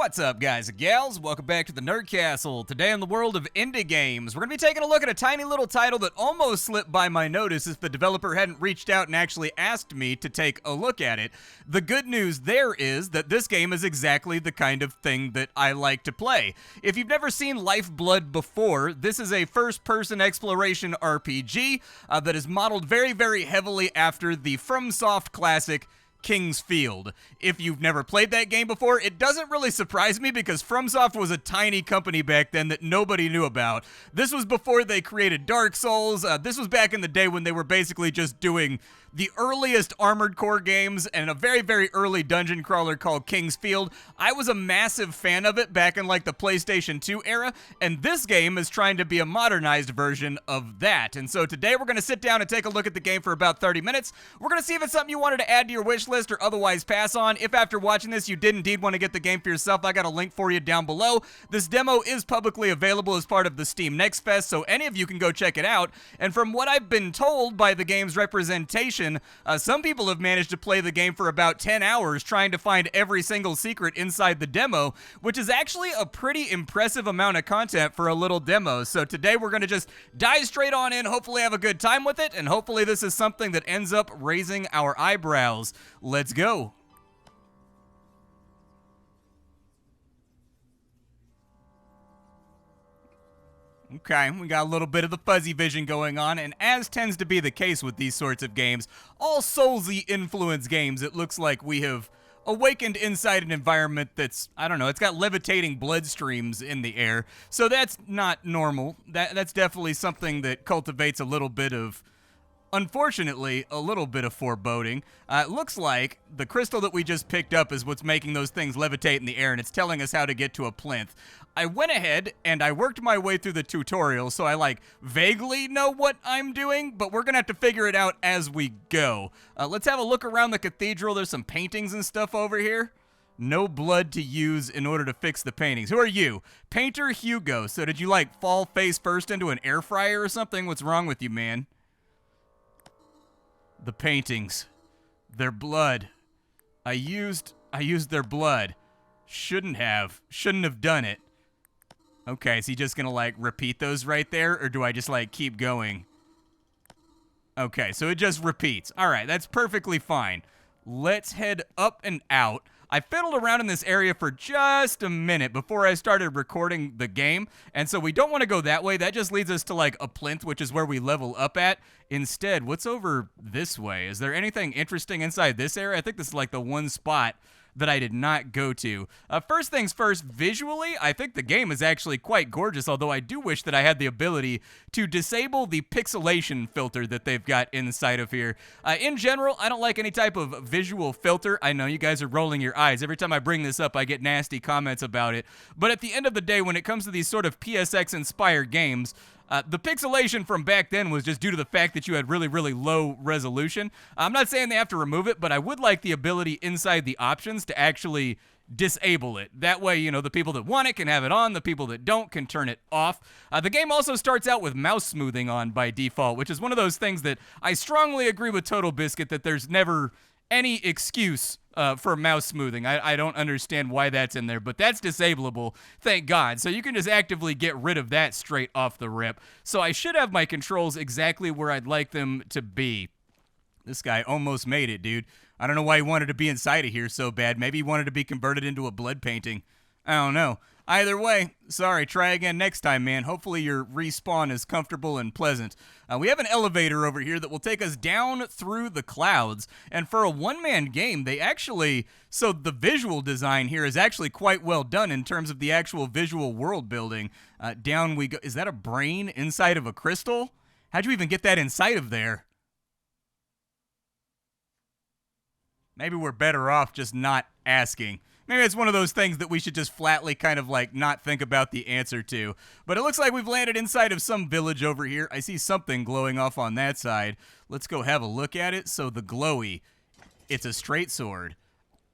What's up, guys and gals? Welcome back to the Nerd Castle. Today in the world of indie games, we're going to be taking a look at a tiny little title that almost slipped by my notice if the developer hadn't reached out and actually asked me to take a look at it. The good news there is that this game is exactly the kind of thing that I like to play. If you've never seen Lifeblood before, this is a first-person exploration RPG that is modeled very, very heavily after the FromSoft classic King's Field. If you've never played that game before, it doesn't really surprise me because FromSoft was a tiny company back then that nobody knew about. This was before they created Dark Souls. This was back in the day when they were basically just doing the earliest Armored Core games and a very, very early dungeon crawler called King's Field. I was a massive fan of it back in like the PlayStation 2 era, and this game is trying to be a modernized version of that. And so today we're going to sit down and take a look at the game for about 30 minutes. We're going to see if it's something you wanted to add to your wish list or otherwise pass on. If after watching this you did indeed want to get the game for yourself, I got a link for you down below. This demo is publicly available as part of the Steam Next Fest, so any of you can go check it out. And from what I've been told by the game's representation, some people have managed to play the game for about 10 hours trying to find every single secret inside the demo, which is actually a pretty impressive amount of content for a little demo. So today we're going to just dive straight on in, hopefully have a good time with it, and hopefully this is something that ends up raising our eyebrows. Let's go. Okay, we got a little bit of the fuzzy vision going on, and as tends to be the case with these sorts of games, all Soulsy influence games, it looks like we have awakened inside an environment that's, I don't know, it's got levitating blood streams in the air, so that's not normal. That's definitely something that cultivates a little bit of, unfortunately, a little bit of foreboding. It looks like the crystal that we just picked up is what's making those things levitate in the air, and it's telling us how to get to a plinth. I went ahead and I worked my way through the tutorial, so I like vaguely know what I'm doing, but we're gonna have to figure it out as we go. Let's have a look around the cathedral. There's some paintings and stuff over here. No blood to use in order to fix the paintings. Who are you? Painter Hugo. So did you like fall face first into an air fryer or something? What's wrong with you, man? The paintings. Their blood. I used their blood. Shouldn't have done it. Okay, is he just gonna like repeat those right there, or do I just like keep going? Okay, so it just repeats. All right, that's perfectly fine. Let's head up and out. I fiddled around in this area for just a minute before I started recording the game, and so we don't want to go that way. That just leads us to like a plinth, which is where we level up at. Instead, what's over this way? Is there anything interesting inside this area? I think this is like the one spot that I did not go to. First things first, visually, I think the game is actually quite gorgeous, although I do wish that I had the ability to disable the pixelation filter that they've got inside of here. In general, I don't like any type of visual filter. I know you guys are rolling your eyes. Every time I bring this up, I get nasty comments about it. But at the end of the day, when it comes to these sort of PSX-inspired games, the pixelation from back then was just due to the fact that you had really, really low resolution. I'm not saying they have to remove it, but I would like the ability inside the options to actually disable it. That way, you know, the people that want it can have it on, the people that don't can turn it off. The game also starts out with mouse smoothing on by default, which is one of those things that I strongly agree with Total Biscuit that there's never any excuse for mouse smoothing. I don't understand why that's in there, but that's disableable, thank God. So you can just actively get rid of that straight off the rip. So I should have my controls exactly where I'd like them to be. This guy almost made it, dude. I don't know why he wanted to be inside of here so bad. Maybe he wanted to be converted into a blood painting. I don't know. Either way, sorry, try again next time, man. Hopefully your respawn is comfortable and pleasant. We have an elevator over here that will take us down through the clouds. And for a one-man game, they actually... So the visual design here is actually quite well done in terms of the actual visual world building. Down we go. Is that a brain inside of a crystal? How'd you even get that inside of there? Maybe we're better off just not asking. Maybe it's one of those things that we should just flatly kind of like not think about the answer to. But it looks like we've landed inside of some village over here. I see something glowing off on that side. Let's go have a look at it. So the glowy, it's a straight sword.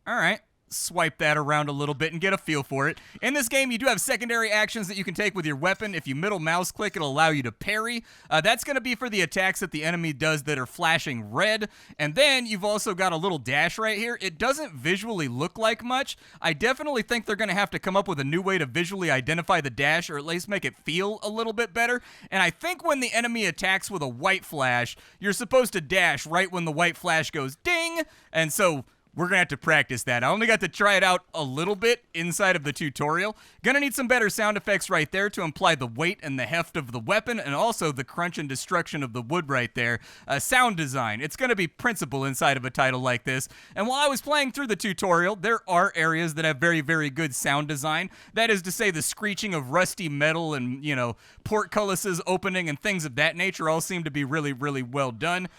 All right. swipe that around a little bit and get a feel for it. In this game, you do have secondary actions that you can take with your weapon. If you middle mouse click, it'll allow you to parry. That's going to be for the attacks that the enemy does that are flashing red. And then you've also got a little dash right here. It doesn't visually look like much. I definitely think they're going to have to come up with a new way to visually identify the dash, or at least make it feel a little bit better. And I think when the enemy attacks with a white flash, you're supposed to dash right when the white flash goes ding. And so we're going to have to practice that. I only got to try it out a little bit inside of the tutorial. Gonna need some better sound effects right there to imply the weight and the heft of the weapon, and also the crunch and destruction of the wood right there. Sound design. It's going to be principal inside of a title like this. And while I was playing through the tutorial, there are areas that have very, very good sound design. That is to say, the screeching of rusty metal and, you know, portcullises opening and things of that nature all seem to be really, really well done.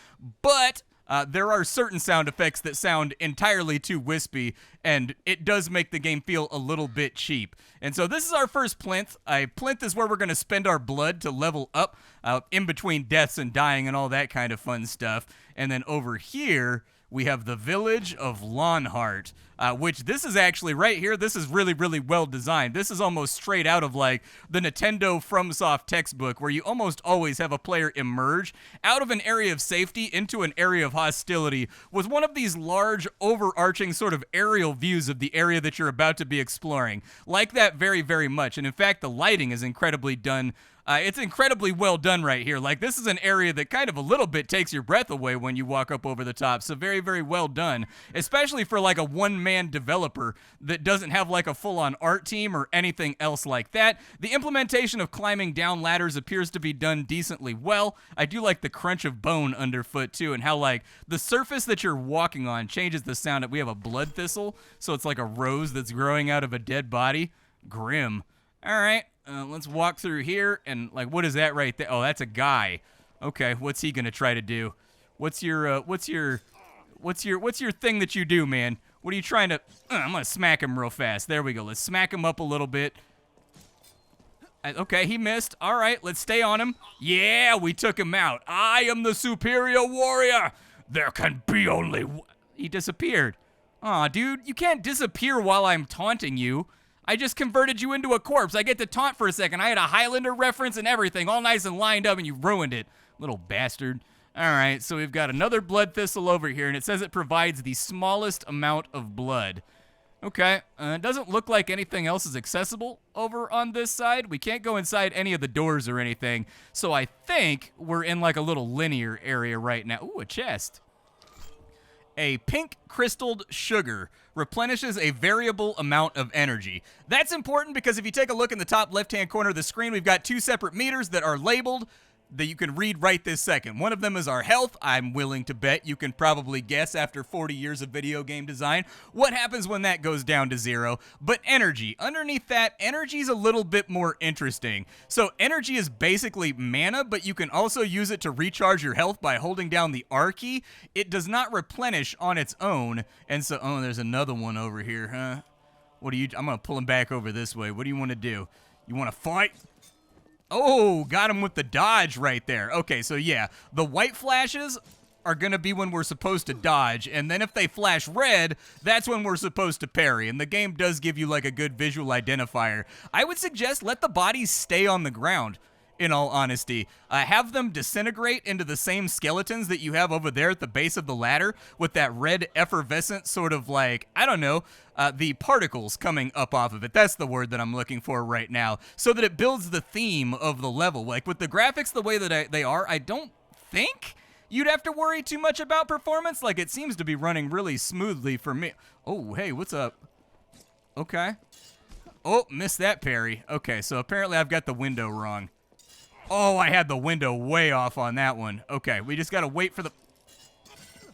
But there are certain sound effects that sound entirely too wispy, and it does make the game feel a little bit cheap. And so this is our first plinth. Plinth is where we're going to spend our blood to level up in between deaths and dying and all that kind of fun stuff. And then over here, we have the village of Lonhart, which this is actually right here. This is really, really well designed. This is almost straight out of like the Nintendo FromSoft textbook, where you almost always have a player emerge out of an area of safety into an area of hostility with one of these large, overarching sort of aerial views of the area that you're about to be exploring. Like that very, very much. And in fact, the lighting is incredibly done. It's incredibly well done right here. Like, this is an area that kind of a little bit takes your breath away when you walk up over the top. So very, very well done, especially for like a one-man developer that doesn't have like a full-on art team or anything else like that. The implementation of climbing down ladders appears to be done decently well. I do like the crunch of bone underfoot too, and how like the surface that you're walking on changes the sound. We have a blood thistle, so it's like a rose that's growing out of a dead body. Grim. All right. Let's walk through here, and like, what is that right there? Oh, that's a guy. Okay, what's he gonna try to do? What's your thing that you do, man? What are you trying to? I'm gonna smack him real fast. There we go. Let's smack him up a little bit. Okay, he missed. All right, let's stay on him. Yeah, we took him out. I am the superior warrior. There can be only one. He disappeared. Aw, dude, you can't disappear while I'm taunting you. I just converted you into a corpse. I get to taunt for a second. I had a Highlander reference and everything, all nice and lined up, and you ruined it. Little bastard. All right, so we've got another blood thistle over here, and it says it provides the smallest amount of blood. Okay, it doesn't look like anything else is accessible over on this side. We can't go inside any of the doors or anything, so I think we're in like a little linear area right now. Ooh, a chest. A pink crystalled sugar replenishes a variable amount of energy. That's important because if you take a look in the top left-hand corner of the screen, we've got two separate meters that are labeled that you can read right this second. One of them is our health. I'm willing to bet you can probably guess after 40 years of video game design what happens when that goes down to 0. But energy, underneath that, energy is a little bit more interesting. So energy is basically mana, but you can also use it to recharge your health by holding down the R key. It does not replenish on its own. And so, oh, there's another one over here, huh? I'm gonna pull him back over this way. What do you want to do? You want to fight? Oh, got him with the dodge right there. Okay, so yeah, the white flashes are going to be when we're supposed to dodge, and then if they flash red, that's when we're supposed to parry, and the game does give you like a good visual identifier. I would suggest let the bodies stay on the ground, in all honesty. Have them disintegrate into the same skeletons that you have over there at the base of the ladder with that red effervescent sort of like, I don't know, the particles coming up off of it. That's the word that I'm looking for right now, so that it builds the theme of the level. Like with the graphics the way that they are, I don't think you'd have to worry too much about performance. Like, it seems to be running really smoothly for me. Oh, hey, what's up? Okay. Oh, missed that parry. Okay, so apparently I've got the window wrong. Oh, I had the window way off on that one. Okay, we just got to wait for the...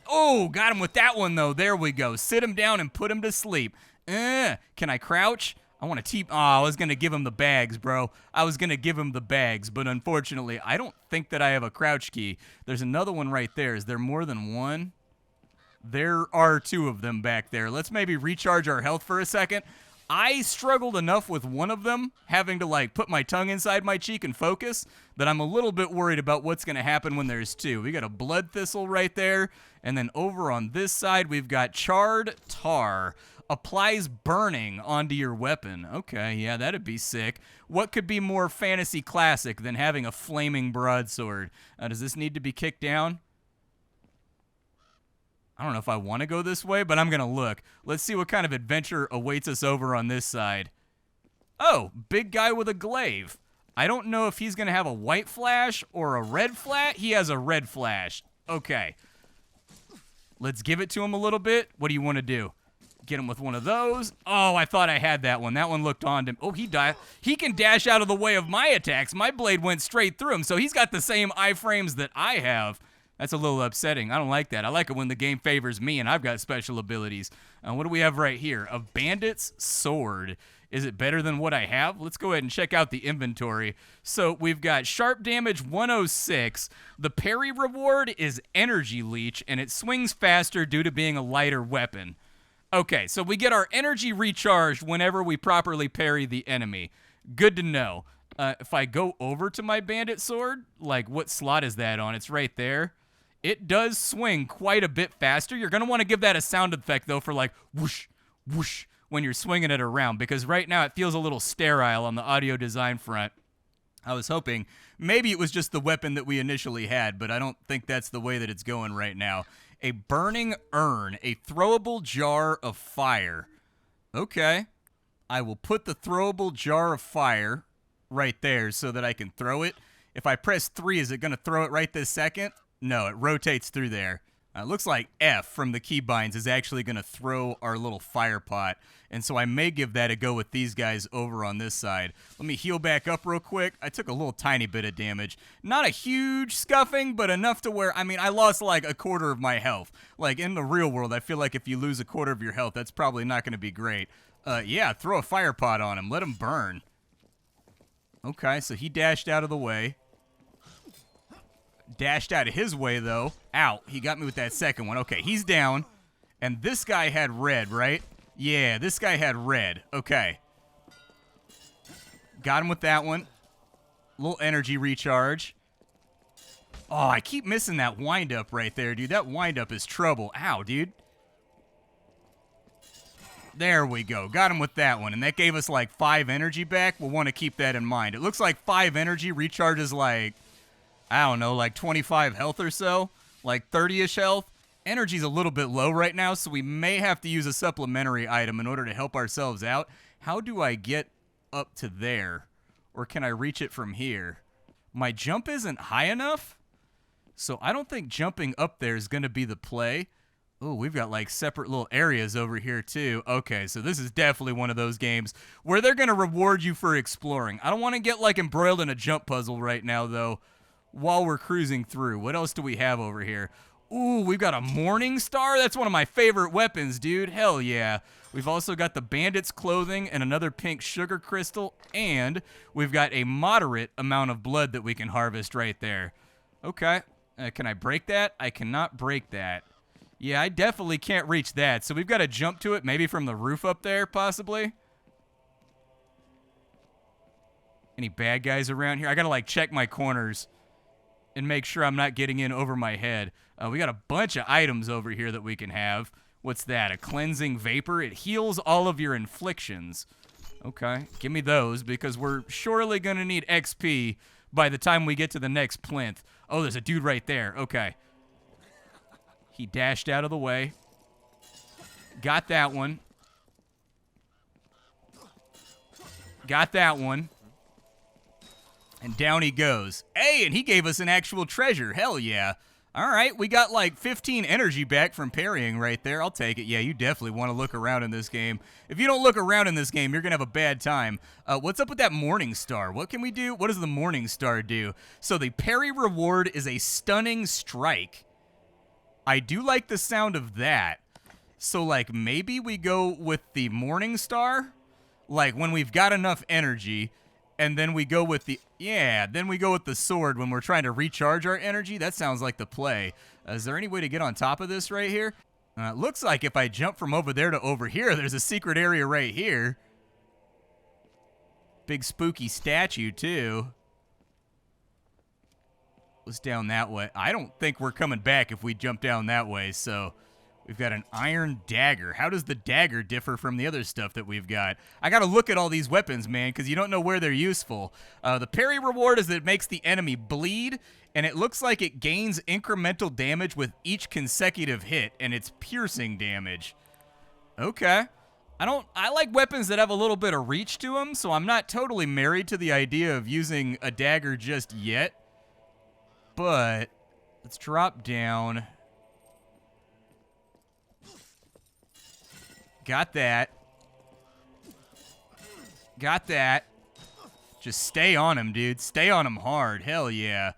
Oh, got him with that one, though. There we go. Sit him down and put him to sleep. Can I crouch? I want to Oh, I was going to give him the bags, bro. I was going to give him the bags, but unfortunately, I don't think that I have a crouch key. There's another one right there. Is there more than one? There are two of them back there. Let's maybe recharge our health for a second. I struggled enough with one of them, having to like put my tongue inside my cheek and focus, that I'm a little bit worried about what's going to happen when there's two. We got a blood thistle right there, and then over on this side, we've got charred tar. Applies burning onto your weapon. Okay, yeah, that'd be sick. What could be more fantasy classic than having a flaming broadsword? Does this need to be kicked down? I don't know if I want to go this way, but I'm going to look. Let's see what kind of adventure awaits us over on this side. Oh, big guy with a glaive. I don't know if he's going to have a white flash or a red flash. He has a red flash. Okay. Let's give it to him a little bit. What do you want to do? Get him with one of those. Oh, I thought I had that one. That one looked on to him. Oh, he died. He can dash out of the way of my attacks. My blade went straight through him, so he's got the same iframes that I have. That's a little upsetting. I don't like that. I like it when the game favors me and I've got special abilities. What do we have right here? A bandit's sword. Is it better than what I have? Let's go ahead and check out the inventory. So we've got sharp damage 106. The parry reward is energy leech, and it swings faster due to being a lighter weapon. Okay, so we get our energy recharged whenever we properly parry the enemy. Good to know. If I go over to my bandit sword, like what slot is that on? It's right there. It does swing quite a bit faster. You're going to want to give that a sound effect, though, for like whoosh, whoosh, when you're swinging it around, because right now it feels a little sterile on the audio design front. I was hoping maybe it was just the weapon that we initially had, but I don't think that's the way that it's going right now. A burning urn, a throwable jar of fire. Okay. I will put the throwable jar of fire right there so that I can throw it. If I press 3, is it going to throw it right this second? No, it rotates through there. It looks like F from the keybinds is actually going to throw our little fire pot. And so I may give that a go with these guys over on this side. Let me heal back up real quick. I took a little tiny bit of damage. Not a huge scuffing, but enough to where, I mean, I lost like a quarter of my health. Like in the real world, I feel like if you lose a quarter of your health, that's probably not going to be great. Yeah, throw a fire pot on him. Let him burn. Okay, so he dashed out of the way. Dashed out of his way, though. Ow, he got me with that second one. Okay, he's down. And this guy had red, right? Yeah, this guy had red. Okay. Got him with that one. Little energy recharge. Oh, I keep missing that wind-up right there, dude. That wind-up is trouble. Ow, dude. There we go. Got him with that one. And that gave us like 5 energy back. We'll want to keep that in mind. It looks like 5 energy recharges like, I don't know, like 25 health or so. Like 30-ish health. Energy's a little bit low right now, so we may have to use a supplementary item in order to help ourselves out. How do I get up to there? Or can I reach it from here? My jump isn't high enough, so I don't think jumping up there is going to be the play. Oh, we've got like separate little areas over here too. Okay, so this is definitely one of those games where they're going to reward you for exploring. I don't want to get like embroiled in a jump puzzle right now, though, while we're cruising through. What else do we have over here? Ooh, we've got a Morning Star. That's one of my favorite weapons, dude. Hell yeah. We've also got the bandit's clothing and another pink sugar crystal, and we've got a moderate amount of blood that we can harvest right there. Okay. Can I break that? I cannot break that. Yeah, I definitely can't reach that, so we've got to jump to it, maybe from the roof up there, possibly. Any bad guys around here? I got to, like, check my corners and make sure I'm not getting in over my head. We got a bunch of items over here that we can have. What's that? A cleansing vapor? It heals all of your inflictions. Okay, give me those, because we're surely going to need XP by the time we get to the next plinth. Oh, there's a dude right there. Okay. He dashed out of the way. Got that one. Got that one. And down he goes. Hey, and he gave us an actual treasure. Hell yeah. All right, we got like 15 energy back from parrying right there. I'll take it. Yeah, you definitely want to look around in this game. If you don't look around in this game, you're going to have a bad time. What's up with that Morning Star? What can we do? What does the Morning Star do? So the parry reward is a stunning strike. I do like the sound of that. So, like, maybe we go with the Morning Star? Like, when we've got enough energy, and then we go with the... Yeah, then we go with the sword when we're trying to recharge our energy. That sounds like the play. Is there any way to get on top of this right here? It looks like if I jump from over there to over here, there's a secret area right here. Big spooky statue, too. Was down that way. I don't think we're coming back if we jump down that way, so We've got an iron dagger. How does the dagger differ from the other stuff that we've got? I got to look at all these weapons, man, because you don't know where they're useful. The parry reward is that it makes the enemy bleed, and it looks like it gains incremental damage with each consecutive hit, and it's piercing damage. Okay. I like weapons that have a little bit of reach to them, so I'm not totally married to the idea of using a dagger just yet. But let's drop down. Got that. Got that. Just stay on him, dude. Stay on him hard. Hell yeah.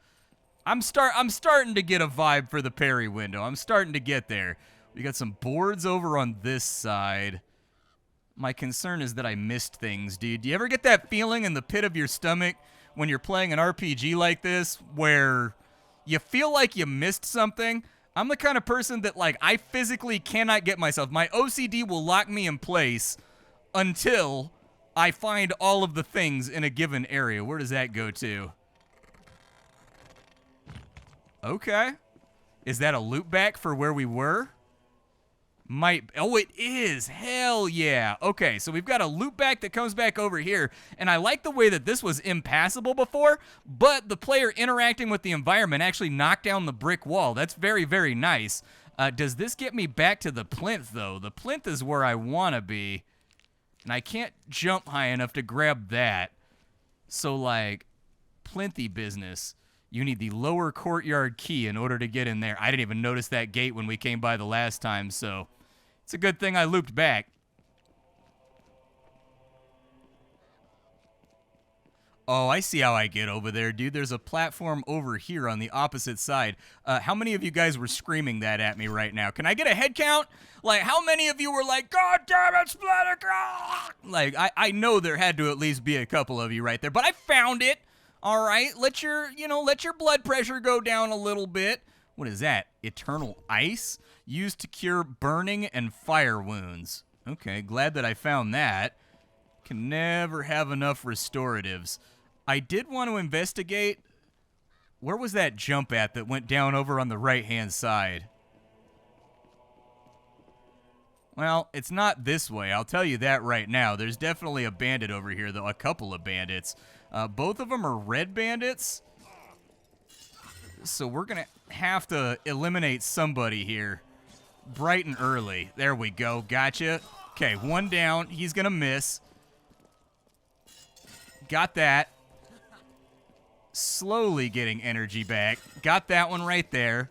I'm starting to get a vibe for the parry window. I'm starting to get there. We got some boards over on this side. My concern is that I missed things, dude. Do you ever get that feeling in the pit of your stomach when you're playing an RPG like this where you feel like you missed something? I'm the kind of person that, like, I physically cannot get myself. My OCD will lock me in place until I find all of the things in a given area. Where does that go to? Okay. Is that a loop back for where we were? Oh, it is. Hell yeah. Okay, so we've got a loop back that comes back over here, and I like the way that this was impassable before, but the player interacting with the environment actually knocked down the brick wall. That's very, very nice. Does this get me back to the plinth, though? The plinth is where I want to be, and I can't jump high enough to grab that. So, like, plinthy business. You need the lower courtyard key in order to get in there. I didn't even notice that gate when we came by the last time, so it's a good thing I looped back. Oh, I see how I get over there, dude. There's a platform over here on the opposite side. How many of you guys were screaming that at me right now? Can I get a head count? Like, how many of you were like, God damn it, Splattercat? Like, I know there had to at least be a couple of you right there, but I found it. All right, let your blood pressure go down a little bit. What is that? Eternal ice? Used to cure burning and fire wounds. Okay, glad that I found that. Can never have enough restoratives. I did want to investigate. Where was that jump at that went down over on the right-hand side? Well, it's not this way. I'll tell you that right now. There's definitely a bandit over here, though. A couple of bandits. Both of them are red bandits. So we're going to have to eliminate somebody here. Bright and early. There we go. Gotcha. Okay, one down. He's going to miss. Got that. Slowly getting energy back. Got that one right there.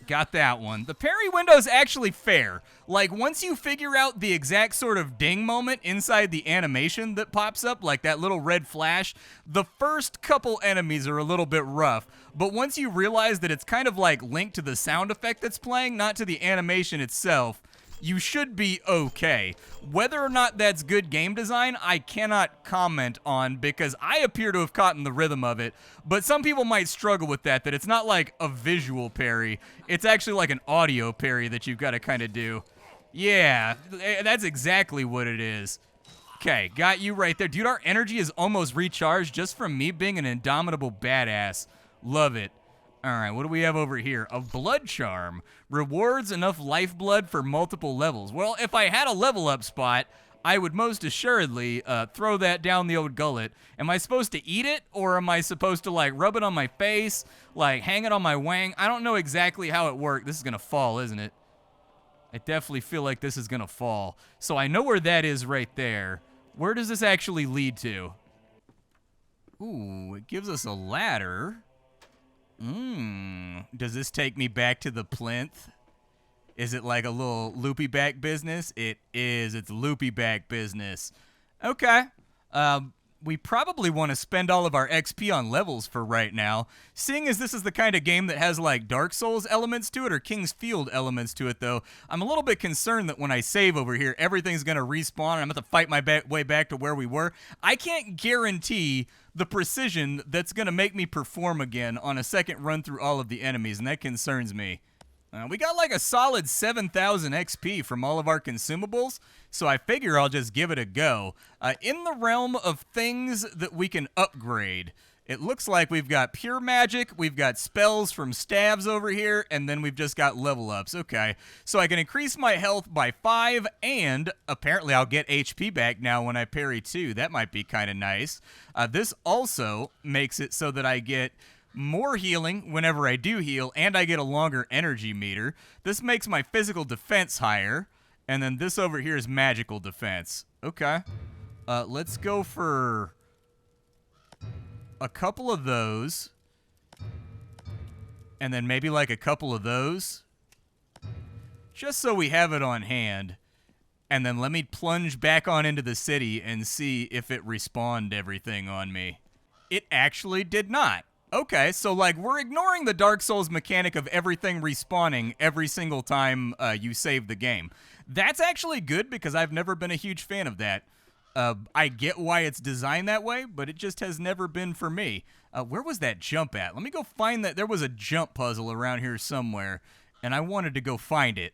Got that one. The parry window's actually fair. Like, once you figure out the exact sort of ding moment inside the animation that pops up, like that little red flash, the first couple enemies are a little bit rough. But once you realize that it's kind of like linked to the sound effect that's playing, not to the animation itself, you should be okay. Whether or not that's good game design, I cannot comment on because I appear to have caught in the rhythm of it, but some people might struggle with that it's not like a visual parry. It's actually like an audio parry that you've got to kind of do. Yeah, that's exactly what it is. Okay, got you right there. Dude, our energy is almost recharged just from me being an indomitable badass. Love it. All right, what do we have over here? A blood charm. Rewards enough lifeblood for multiple levels. Well, if I had a level up spot, I would most assuredly throw that down the old gullet. Am I supposed to eat it, or am I supposed to, like, rub it on my face, like, hang it on my wang? I don't know exactly how it works. This is going to fall, isn't it? I definitely feel like this is going to fall. So I know where that is right there. Where does this actually lead to? Ooh, it gives us a ladder. Does this take me back to the plinth? Is it like a little loopy back business? It is. It's loopy back business. Okay. We probably want to spend all of our XP on levels for right now. Seeing as this is the kind of game that has like Dark Souls elements to it or King's Field elements to it, though, I'm a little bit concerned that when I save over here, everything's going to respawn and I'm going to fight my way back to where we were. I can't guarantee the precision that's going to make me perform again on a second run through all of the enemies, and that concerns me. We got like a solid 7,000 XP from all of our consumables, so I figure I'll just give it a go. In the realm of things that we can upgrade, It looks like we've got pure magic, we've got spells from staves over here, and then we've just got level ups. Okay, so I can increase my health by 5, and apparently I'll get HP back now when I parry too. That might be kind of nice. This also makes it so that I get more healing whenever I do heal, and I get a longer energy meter. This makes my physical defense higher, and then this over here is magical defense. Okay, let's go for a couple of those, and then maybe like a couple of those, just so we have it on hand. And then let me plunge back on into the city and see if it respawned everything on me. It actually did not. Okay, so like we're ignoring the Dark Souls mechanic of everything respawning every single time you save the game. That's actually good because I've never been a huge fan of that. I get why it's designed that way, but it just has never been for me. Where was that jump at? Let me go find that. There was a jump puzzle around here somewhere, and I wanted to go find it.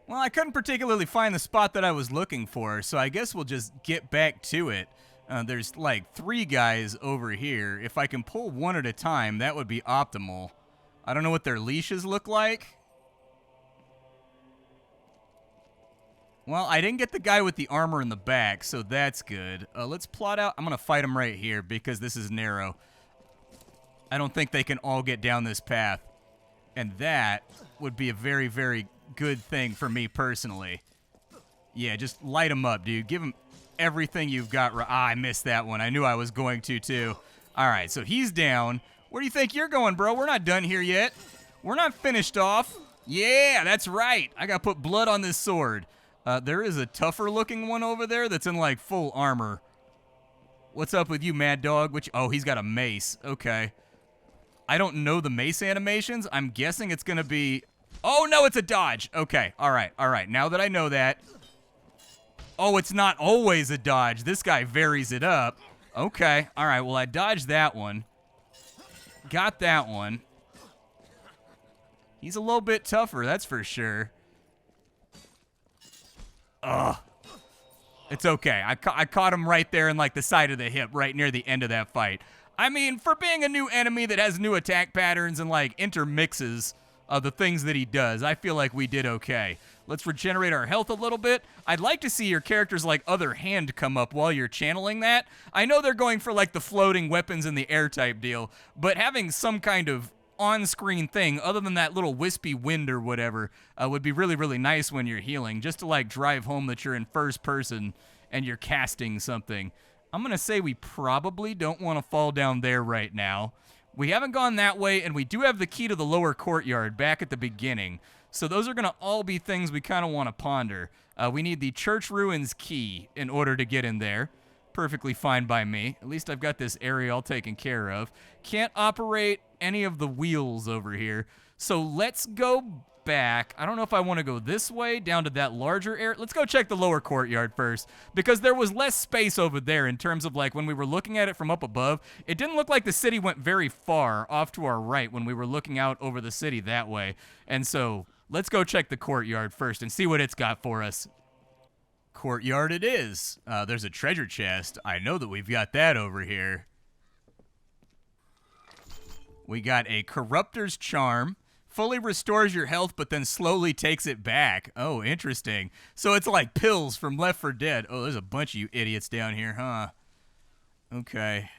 Well, I couldn't particularly find the spot that I was looking for, so I guess we'll just get back to it. There's like 3 guys over here. If I can pull one at a time, that would be optimal. I don't know what their leashes look like. Well, I didn't get the guy with the armor in the back, so that's good. Let's plot out. I'm going to fight him right here because this is narrow. I don't think they can all get down this path. And that would be a very, very good thing for me personally. Yeah, just light him up, dude. Give him everything you've got. I missed that one. I knew I was going to, too. All right, so he's down. Where do you think you're going, bro? We're not done here yet. We're not finished off. Yeah, that's right. I got to put blood on this sword. There is a tougher looking one over there that's in like full armor. What's up with you, Mad Dog? Oh, he's got a mace. Okay. I don't know the mace animations. I'm guessing it's going to be... Oh, no, it's a dodge. Okay. All right. All right. Now that I know that. Oh, it's not always a dodge. This guy varies it up. Okay. All right. Well, I dodged that one. Got that one. He's a little bit tougher, that's for sure. Ugh. It's okay. I caught him right there in like the side of the hip, right near the end of that fight. I mean, for being a new enemy that has new attack patterns and like intermixes the things that he does, I feel like we did okay. Let's regenerate our health a little bit. I'd like to see your character's like other hand come up while you're channeling that. I know they're going for like the floating weapons in the air type deal, but having some kind of on-screen thing other than that little wispy wind or whatever would be really, really nice when you're healing, just to like drive home that you're in first person and you're casting something. I'm going to say we probably don't want to fall down there right now. We haven't gone that way, and we do have the key to the lower courtyard back at the beginning. So those are going to all be things we kind of want to ponder. We need the church ruins key in order to get in there. Perfectly fine by me. At least I've got this area all taken care of. Can't operate any of the wheels over here. So let's go back. I don't know if I want to go this way down to that larger area. Let's go check the lower courtyard first, because there was less space over there in terms of like when we were looking at it from up above. It didn't look like the city went very far off to our right when we were looking out over the city that way. And so let's go check the courtyard first and see what it's got for us. Courtyard it is. There's a treasure chest. I know that we've got that over here. We got a Corruptor's Charm. Fully restores your health, but then slowly takes it back. Oh, interesting. So it's like pills from Left 4 Dead. Oh, there's a bunch of you idiots down here, huh? Okay.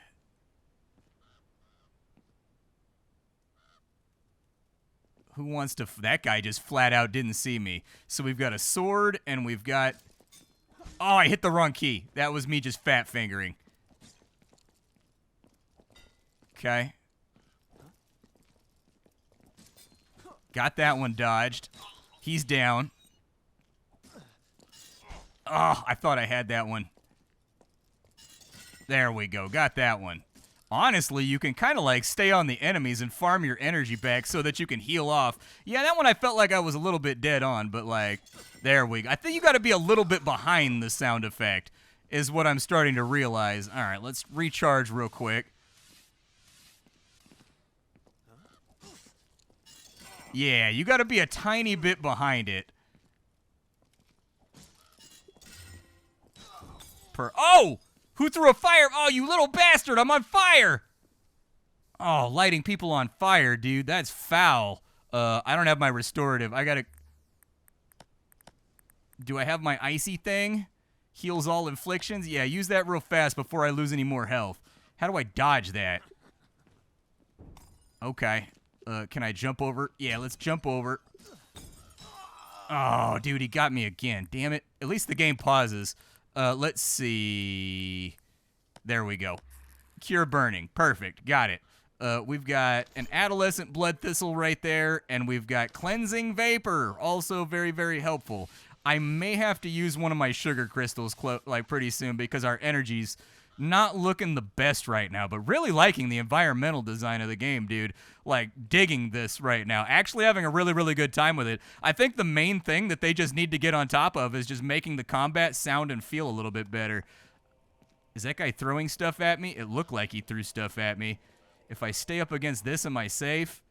Who wants to... That guy just flat out didn't see me. So we've got a sword, and we've got... Oh, I hit the wrong key. That was me just fat fingering. Okay. Got that one dodged. He's down. Oh, I thought I had that one. There we go. Got that one. Honestly, you can kind of like stay on the enemies and farm your energy back so that you can heal off. Yeah, that one I felt like I was a little bit dead on, but like, there we go. I think you got to be a little bit behind the sound effect is what I'm starting to realize. All right, let's recharge real quick. Yeah, you got to be a tiny bit behind it. Oh! Who threw a fire? Oh, you little bastard! I'm on fire! Oh, lighting people on fire, dude. That's foul. I don't have my restorative. I gotta... Do I have my icy thing? Heals all inflictions? Yeah, use that real fast before I lose any more health. How do I dodge that? Okay. Can I jump over? Yeah, let's jump over. Oh, dude, he got me again. Damn it. At least the game pauses. Let's see. There we go. Cure burning. Perfect. Got it. We've got an adolescent blood thistle right there, and we've got cleansing vapor. Also very, very helpful. I may have to use one of my sugar crystals like pretty soon because our energy's not looking the best right now, but really liking the environmental design of the game, dude. Like, digging this right now. Actually having a really, really good time with it. I think the main thing that they just need to get on top of is just making the combat sound and feel a little bit better. Is that guy throwing stuff at me? It looked like he threw stuff at me. If I stay up against this, am I safe?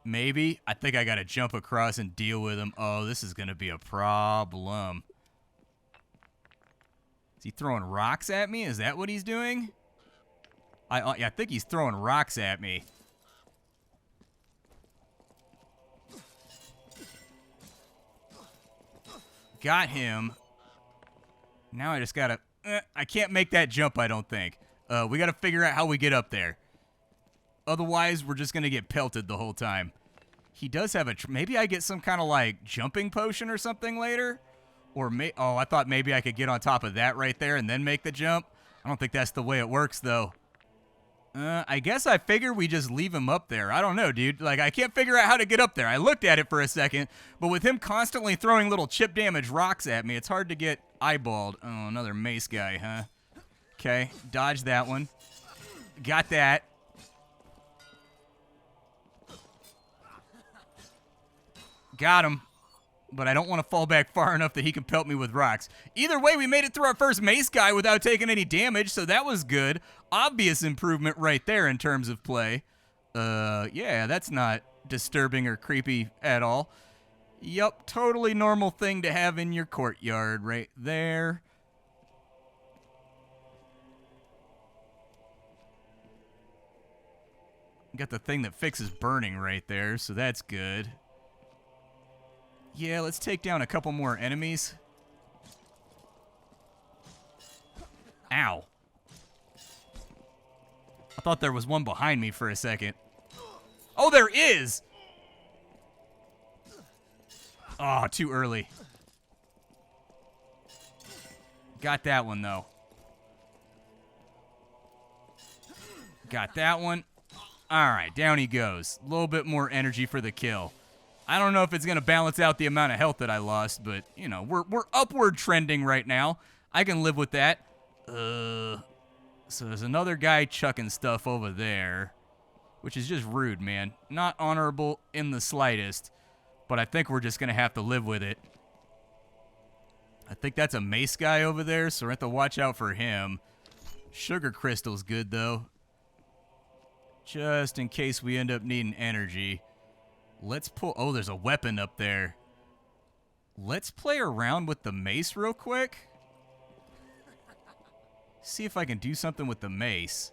Maybe. I think I gotta jump across and deal with him. Oh, this is gonna be a problem. Is he throwing rocks at me? Is that what he's doing? I think he's throwing rocks at me. Got him. Now I just gotta... I can't make that jump, I don't think. We gotta figure out how we get up there. Otherwise, we're just gonna get pelted the whole time. He does have a... Maybe I get some kind of, like, jumping potion or something later? Or oh, I thought maybe I could get on top of that right there and then make the jump. I don't think that's the way it works, though. I guess I figure we just leave him up there. I don't know, dude. Like, I can't figure out how to get up there. I looked at it for a second, but with him constantly throwing little chip damage rocks at me, it's hard to get eyeballed. Oh, another mace guy, huh? Okay, dodge that one. Got that. Got him. But I don't want to fall back far enough that he can pelt me with rocks. Either way, we made it through our first mace guy without taking any damage, so that was good. Obvious improvement right there in terms of play. Yeah, that's not disturbing or creepy at all. Yup, totally normal thing to have in your courtyard right there. Got the thing that fixes burning right there, so that's good. Yeah, let's take down a couple more enemies. Ow. I thought there was one behind me for a second. Oh, there is! Oh, too early. Got that one, though. Got that one. Alright, down he goes. A little bit more energy for the kill. I don't know if it's going to balance out the amount of health that I lost, but, you know, we're upward trending right now. I can live with that. So there's another guy chucking stuff over there, which is just rude, man. Not honorable in the slightest, but I think we're just going to have to live with it. I think that's a mace guy over there, so we have to watch out for him. Sugar crystal's good, though. Just in case we end up needing energy. Let's pull... Oh, there's a weapon up there. Let's play around with the mace real quick. See if I can do something with the mace.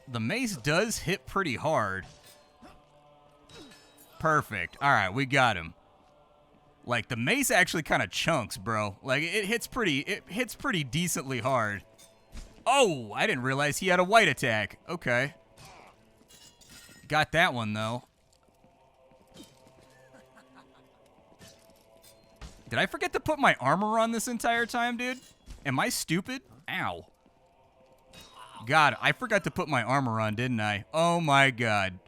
The mace does hit pretty hard. Perfect. All right, we got him. Like, the mace actually kind of chunks, bro. Like, it hits pretty decently hard. Oh, I didn't realize he had a white attack. Okay. Got that one, though. Did I forget to put my armor on this entire time, dude? Am I stupid? Ow. God, I forgot to put my armor on, didn't I? Oh, my God.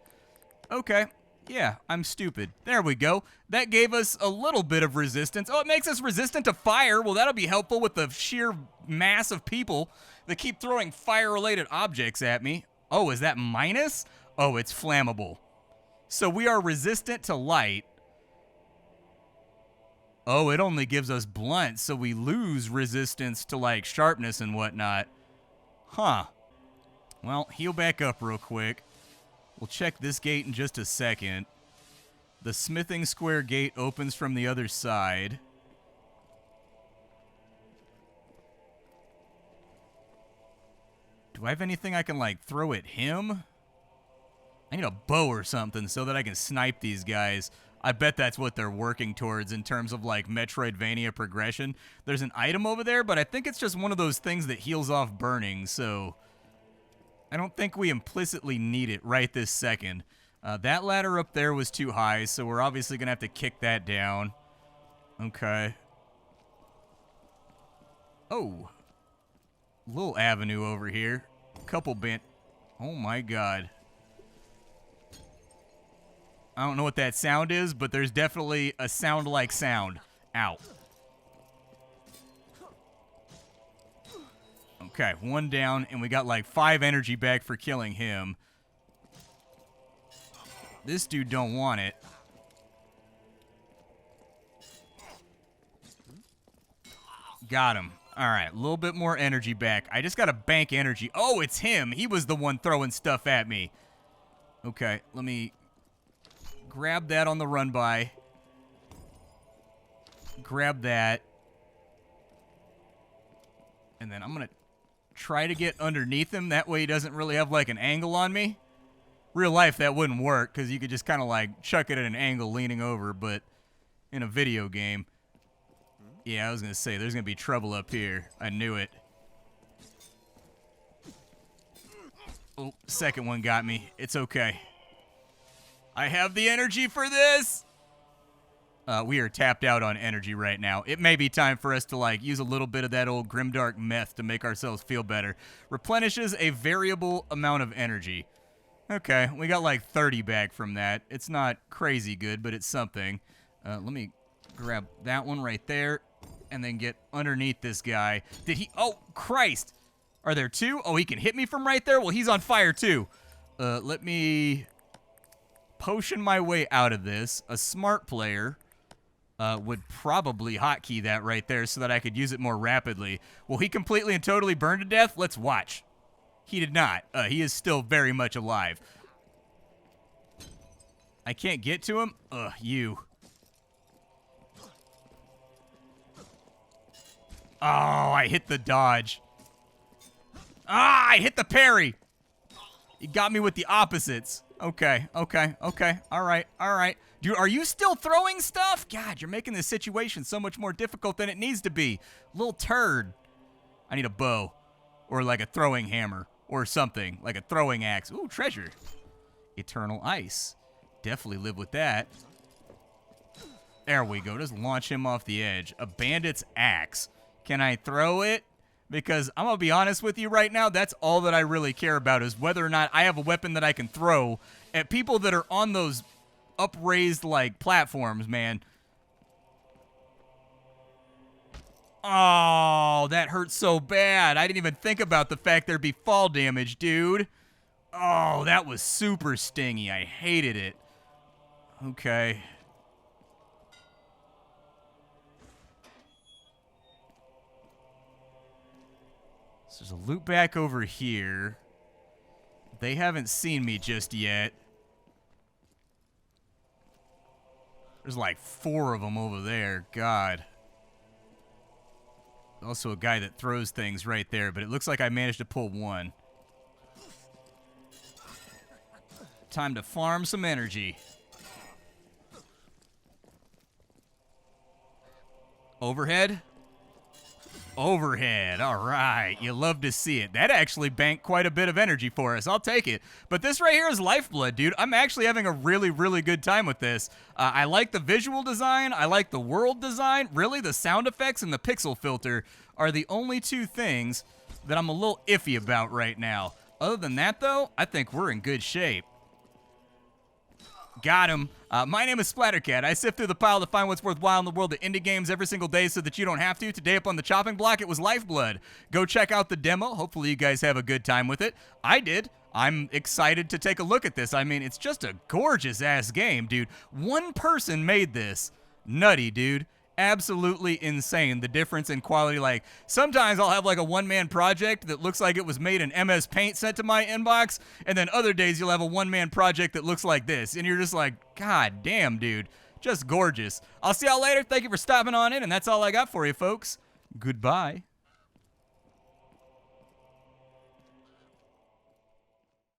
Okay. Yeah, I'm stupid. There we go. That gave us a little bit of resistance. Oh, it makes us resistant to fire. Well, that'll be helpful with the sheer mass of people that keep throwing fire-related objects at me. Oh, is that minus? Oh, it's flammable. So we are resistant to light. Oh, it only gives us blunt, so we lose resistance to, like, sharpness and whatnot. Huh. Well, heal back up real quick. We'll check this gate in just a second. The smithing square gate opens from the other side. Do I have anything I can, like, throw at him? I need a bow or something so that I can snipe these guys. I bet that's what they're working towards in terms of, like, Metroidvania progression. There's an item over there, but I think it's just one of those things that heals off burning, so I don't think we implicitly need it right this second. That ladder up there was too high, so we're obviously going to have to kick that down. Okay. Oh. Little avenue over here. Couple bent. Oh my god. I don't know what that sound is, but there's definitely a sound like sound. Ow. Okay, one down, and we got like 5 energy back for killing him. This dude don't want it. Got him. All right, a little bit more energy back. I just got to bank energy. Oh, it's him. He was the one throwing stuff at me. Okay, let me grab that on the run by. Grab that. And then I'm going to try to get underneath him. That way he doesn't really have like an angle on me. Real life, that wouldn't work because you could just kind of like chuck it at an angle leaning over. But in a video game, yeah, I was going to say there's going to be trouble up here. I knew it. Oh, second one got me. It's okay. I have the energy for this. We are tapped out on energy right now. It may be time for us to like use a little bit of that old grimdark meth to make ourselves feel better. Replenishes a variable amount of energy. Okay, we got like 30 back from that. It's not crazy good, but it's something. Let me grab that one right there and then get underneath this guy. Did he? Oh, Christ. Are there 2? Oh, he can hit me from right there? Well, he's on fire too. Let me potion my way out of this. A smart player would probably hotkey that right there so that I could use it more rapidly. Will he completely and totally burn to death? Let's watch. He did not. He is still very much alive. I can't get to him? Ugh, you. Oh, I hit the dodge. Ah, I hit the parry. You got me with the opposites. Okay, okay, okay. All right. Dude, are you still throwing stuff? God, you're making this situation so much more difficult than it needs to be. Little turd. I need a bow. Or like a throwing hammer. Or something. Like a throwing axe. Ooh, treasure. Eternal ice. Definitely live with that. There we go. Just launch him off the edge. A bandit's axe. Can I throw it? Because I'm going to be honest with you right now, that's all that I really care about is whether or not I have a weapon that I can throw at people that are on those upraised, like, platforms, man. Oh, that hurts so bad. I didn't even think about the fact there'd be fall damage, dude. Oh, that was super stingy. I hated it. Okay. So there's a loop back over here. They haven't seen me just yet. There's like 4 of them over there. God. Also a guy that throws things right there, but it looks like I managed to pull one. Time to farm some energy. Overhead? Overhead. All right. You love to see it. That actually banked quite a bit of energy for us. I'll take it. But this right here is lifeblood, dude. I'm actually having a really, really good time with this. I like the visual design. I like the world design. Really, the sound effects and the pixel filter are the only 2 things that I'm a little iffy about right now. Other than that, though, I think we're in good shape. Got him. My name is Splattercat. I sift through the pile to find what's worthwhile in the world of indie games every single day so that you don't have to. Today up on the chopping block, it was Lifeblood. Go check out the demo. Hopefully you guys have a good time with it. I did. I'm excited to take a look at this. I mean, it's just a gorgeous-ass game, dude. One person made this. Nutty, dude. Absolutely insane, the difference in quality. Like, sometimes I'll have like a one-man project that looks like it was made in MS Paint sent to my inbox, and then other days you'll have a one-man project that looks like this, and you're just like, God damn, dude, just gorgeous. I'll see y'all later. Thank you for stopping on in, and that's all I got for you, folks. Goodbye.